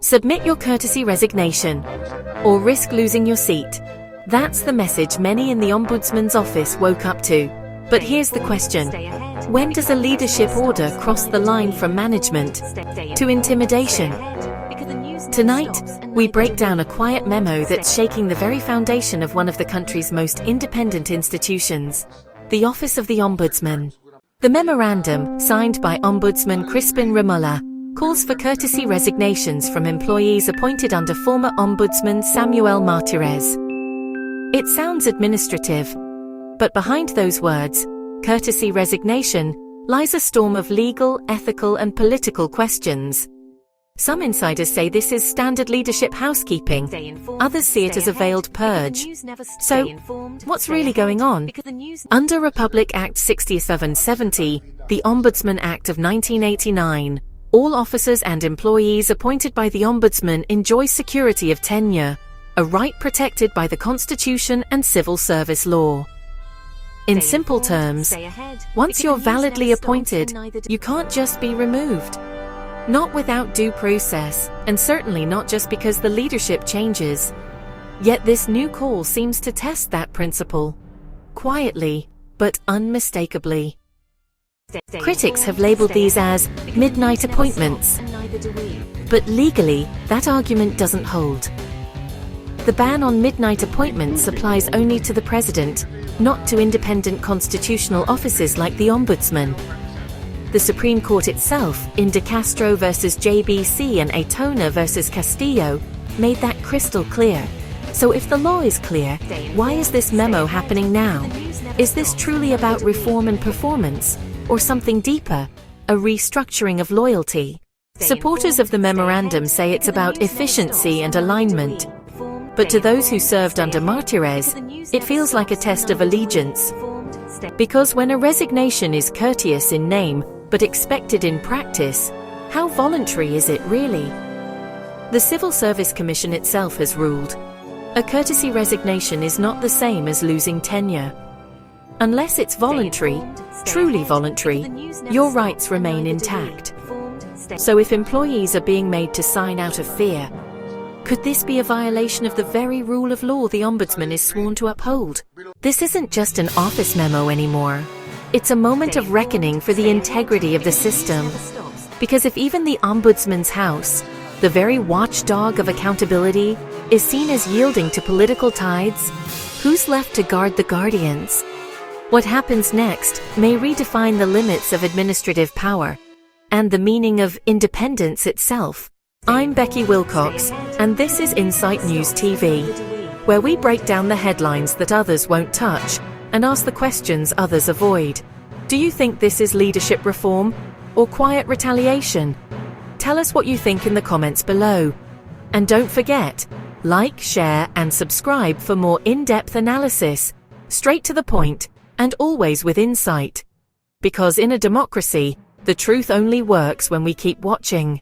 Submit your courtesy resignation, or risk losing your seat. That's the message many in the Ombudsman's office woke up to. But here's the question. When does a leadership order cross the line from management to intimidation? Tonight, we break down a quiet memo that's shaking the very foundation of one of the country's most independent institutions, the Office of the Ombudsman. The memorandum, signed by Ombudsman Crispin Ramola, calls for courtesy resignations from employees appointed under former Ombudsman Samuel Martírez. It sounds administrative, but behind those words, courtesy resignation, lies a storm of legal, ethical, and political questions. Some insiders say this is standard leadership housekeeping. Others see it as a veiled purge. So, what's really going on? Under Republic Act 6770, the Ombudsman Act of 1989, all officers and employees appointed by the Ombudsman enjoy security of tenure, a right protected by the Constitution and civil service law. In simple terms, once you're validly appointed, you can't just be removed. Not without due process, and certainly not just because the leadership changes. Yet this new call seems to test that principle. Quietly, but unmistakably. Critics have labeled these as midnight appointments. But legally, that argument doesn't hold. The ban on midnight appointments applies only to the President, not to independent constitutional offices like the Ombudsman. The Supreme Court itself, in De Castro versus JBC and Aitona versus Castillo, made that crystal clear. So if the law is clear, why is this memo happening now? Is this truly about reform and performance, or something deeper, a restructuring of loyalty? Supporters of the memorandum say it's about efficiency and alignment. But to those who served under Martírez, it feels like a test of allegiance. Because when a resignation is courteous in name, but expected in practice, how voluntary is it really? The Civil Service Commission itself has ruled, a courtesy resignation is not the same as losing tenure. Unless it's voluntary, truly voluntary, your rights remain intact. So if employees are being made to sign out of fear, could this be a violation of the very rule of law the Ombudsman is sworn to uphold? This isn't just an office memo anymore. It's a moment of reckoning for the integrity of the system. Because if even the Ombudsman's house, the very watchdog of accountability, is seen as yielding to political tides, who's left to guard the guardians? What happens next may redefine the limits of administrative power and the meaning of independence itself. I'm Becky Wilcox, and this is Insight News TV, where we break down the headlines that others won't touch and ask the questions others avoid. Do you think this is leadership reform or quiet retaliation? Tell us what you think in the comments below. And don't forget, like, share, and subscribe for more in-depth analysis, straight to the point, and always with insight. Because in a democracy, the truth only works when we keep watching.